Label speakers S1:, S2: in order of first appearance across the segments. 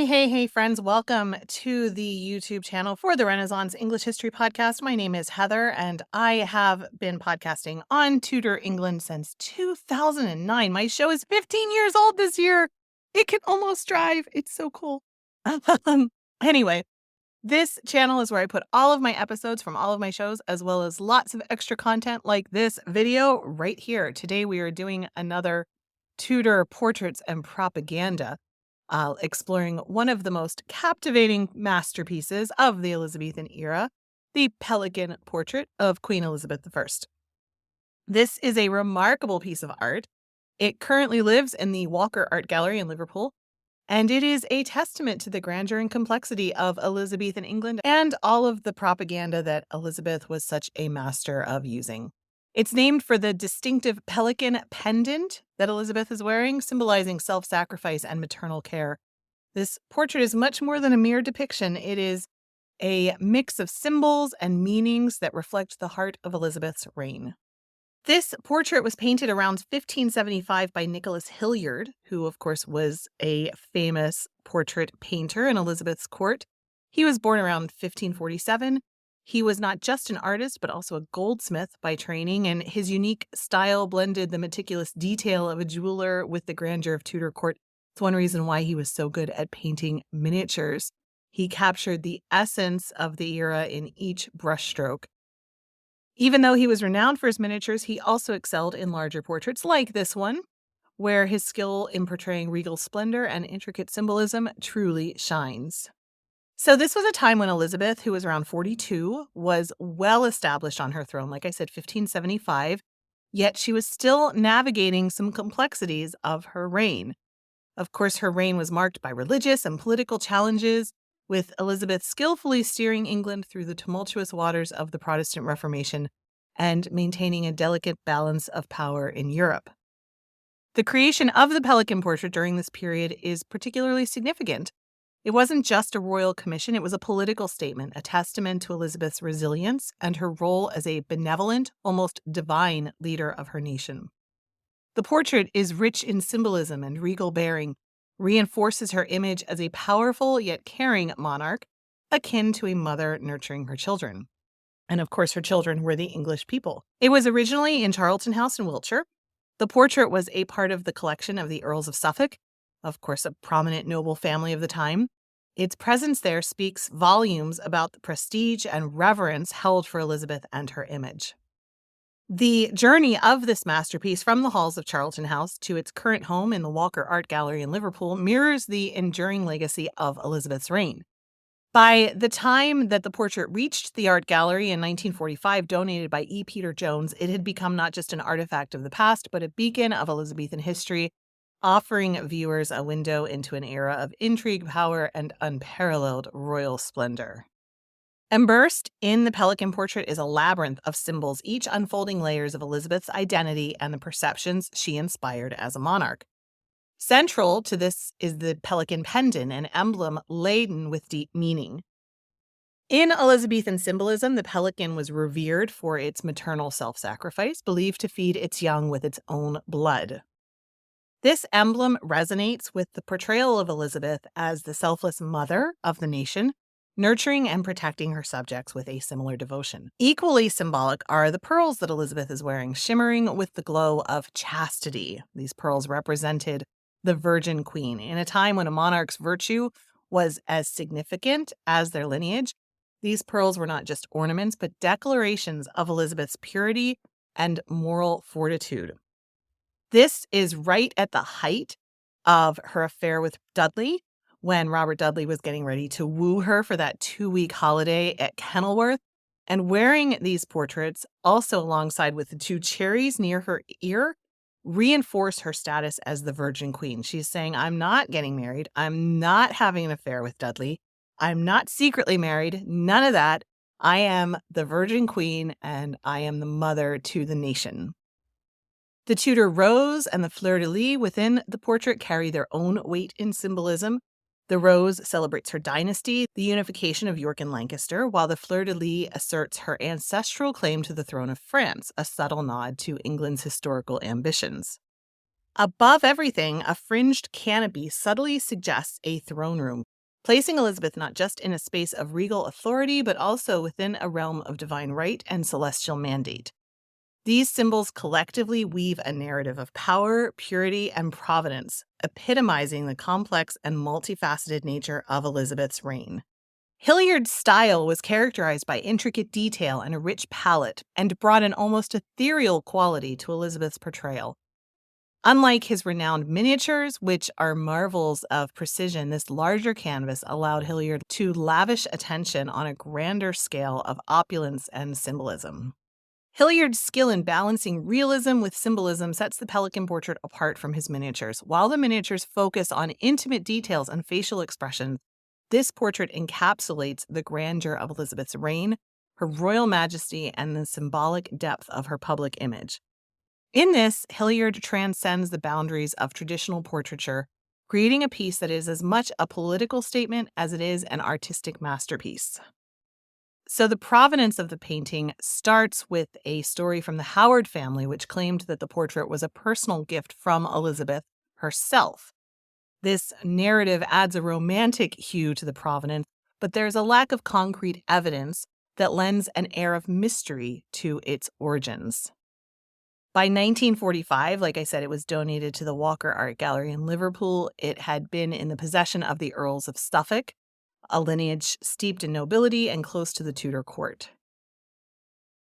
S1: Hey, friends. Welcome to the YouTube channel for the Renaissance English History Podcast. My name is Heather, and I have been podcasting on Tudor England since 2009. My show is 15 years old this year. It can almost drive. It's so cool. Anyway, this channel is where I put all of my episodes from all of my shows, as well as lots of extra content like this video right here. Today, we are doing another Tudor Portraits and Propaganda, exploring one of the most captivating masterpieces of the Elizabethan era, the Pelican Portrait of Queen Elizabeth I. This is a remarkable piece of art. It currently lives in the Walker Art Gallery in Liverpool, and it is a testament to the grandeur and complexity of Elizabethan England and all of the propaganda that Elizabeth was such a master of using. It's named for the distinctive pelican pendant that Elizabeth is wearing, symbolizing self-sacrifice and maternal care. This portrait is much more than a mere depiction. It is a mix of symbols and meanings that reflect the heart of Elizabeth's reign. This portrait was painted around 1575 by Nicholas Hilliard, who, of course, was a famous portrait painter in Elizabeth's court. He was born around 1547. He was not just an artist, but also a goldsmith by training, and his unique style blended the meticulous detail of a jeweler with the grandeur of Tudor court. It's one reason why he was so good at painting miniatures. He captured the essence of the era in each brushstroke. Even though he was renowned for his miniatures, he also excelled in larger portraits like this one, where his skill in portraying regal splendor and intricate symbolism truly shines. So this was a time when Elizabeth, who was around 42, was well established on her throne, like I said, 1575, yet she was still navigating some complexities of her reign. Of course, her reign was marked by religious and political challenges, with Elizabeth skillfully steering England through the tumultuous waters of the Protestant Reformation and maintaining a delicate balance of power in Europe. The creation of the Pelican Portrait during this period is particularly significant. It wasn't just a royal commission, it was a political statement, a testament to Elizabeth's resilience and her role as a benevolent, almost divine leader of her nation. The portrait is rich in symbolism and regal bearing, reinforces her image as a powerful yet caring monarch, akin to a mother nurturing her children. And of course, her children were the English people. It was originally in Charlton House in Wiltshire. The portrait was a part of the collection of the Earls of Suffolk, of course, a prominent noble family of the time. Its presence there speaks volumes about the prestige and reverence held for Elizabeth and her image. The journey of this masterpiece from the halls of Charlton House to its current home in the Walker Art Gallery in Liverpool mirrors the enduring legacy of Elizabeth's reign. By the time that the portrait reached the art gallery in 1945, donated by E. Peter Jones, it had become not just an artifact of the past, but a beacon of Elizabethan history, offering viewers a window into an era of intrigue, power, and unparalleled royal splendor. Immersed in the Pelican Portrait is a labyrinth of symbols, each unfolding layers of Elizabeth's identity and the perceptions she inspired as a monarch. Central to this is the pelican pendant, an emblem laden with deep meaning. In Elizabethan symbolism, the pelican was revered for its maternal self-sacrifice, believed to feed its young with its own blood. This emblem resonates with the portrayal of Elizabeth as the selfless mother of the nation, nurturing and protecting her subjects with a similar devotion. Equally symbolic are the pearls that Elizabeth is wearing, shimmering with the glow of chastity. These pearls represented the Virgin Queen. In a time when a monarch's virtue was as significant as their lineage, these pearls were not just ornaments, but declarations of Elizabeth's purity and moral fortitude. This is right at the height of her affair with Dudley, when Robert Dudley was getting ready to woo her for that 2-week holiday at Kenilworth. And wearing these portraits, also alongside with the 2 cherries near her ear, reinforce her status as the Virgin Queen. She's saying, I'm not getting married. I'm not having an affair with Dudley. I'm not secretly married. None of that. I am the Virgin Queen, and I am the mother to the nation. The Tudor rose and the fleur-de-lis within the portrait carry their own weight in symbolism. The rose celebrates her dynasty, the unification of York and Lancaster, while the fleur-de-lis asserts her ancestral claim to the throne of France, a subtle nod to England's historical ambitions. Above everything, a fringed canopy subtly suggests a throne room, placing Elizabeth not just in a space of regal authority, but also within a realm of divine right and celestial mandate. These symbols collectively weave a narrative of power, purity, and providence, epitomizing the complex and multifaceted nature of Elizabeth's reign. Hilliard's style was characterized by intricate detail and a rich palette, and brought an almost ethereal quality to Elizabeth's portrayal. Unlike his renowned miniatures, which are marvels of precision, this larger canvas allowed Hilliard to lavish attention on a grander scale of opulence and symbolism. Hilliard's skill in balancing realism with symbolism sets the Pelican portrait apart from his miniatures. While the miniatures focus on intimate details and facial expressions, this portrait encapsulates the grandeur of Elizabeth's reign, her royal majesty, and the symbolic depth of her public image. In this, Hilliard transcends the boundaries of traditional portraiture, creating a piece that is as much a political statement as it is an artistic masterpiece. So the provenance of the painting starts with a story from the Howard family, which claimed that the portrait was a personal gift from Elizabeth herself. This narrative adds a romantic hue to the provenance, but there's a lack of concrete evidence that lends an air of mystery to its origins. By 1945, like I said, it was donated to the Walker Art Gallery in Liverpool. It had been in the possession of the Earls of Suffolk, a lineage steeped in nobility and close to the Tudor court.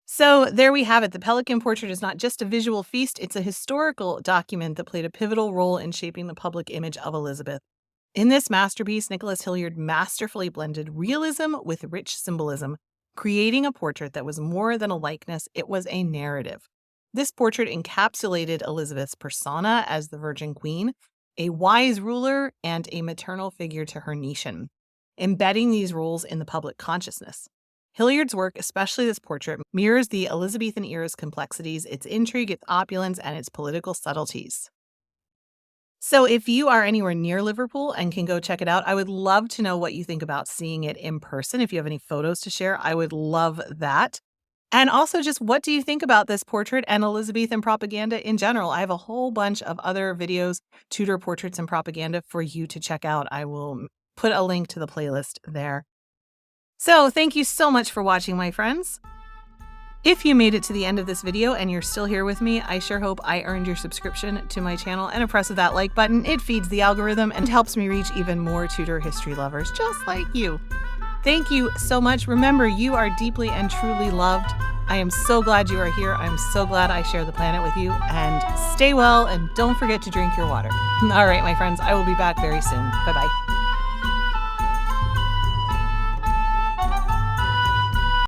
S1: So there we have it. The Pelican portrait is not just a visual feast, it's a historical document that played a pivotal role in shaping the public image of Elizabeth. In this masterpiece, Nicholas Hilliard masterfully blended realism with rich symbolism, creating a portrait that was more than a likeness, it was a narrative. This portrait encapsulated Elizabeth's persona as the Virgin Queen, a wise ruler, and a maternal figure to her nation, embedding these roles in the public consciousness. Hilliard's work, especially this portrait, mirrors the Elizabethan era's complexities, its intrigue, its opulence, and its political subtleties. So if you are anywhere near Liverpool and can go check it out, I would love to know what you think about seeing it in person. If you have any photos to share, I would love that. And also, just what do you think about this portrait and Elizabethan propaganda in general? I have a whole bunch of other videos, Tudor portraits and propaganda, for you to check out. I will put a link to the playlist there. So thank you so much for watching, my friends. If you made it to the end of this video and you're still here with me, I sure hope I earned your subscription to my channel and a press of that like button. It feeds the algorithm and helps me reach even more Tudor history lovers just like you. Thank you so much. Remember, you are deeply and truly loved. I am so glad you are here. I'm so glad I share the planet with you. And stay well, and don't forget to drink your water. All right, my friends, I will be back very soon. Bye-bye.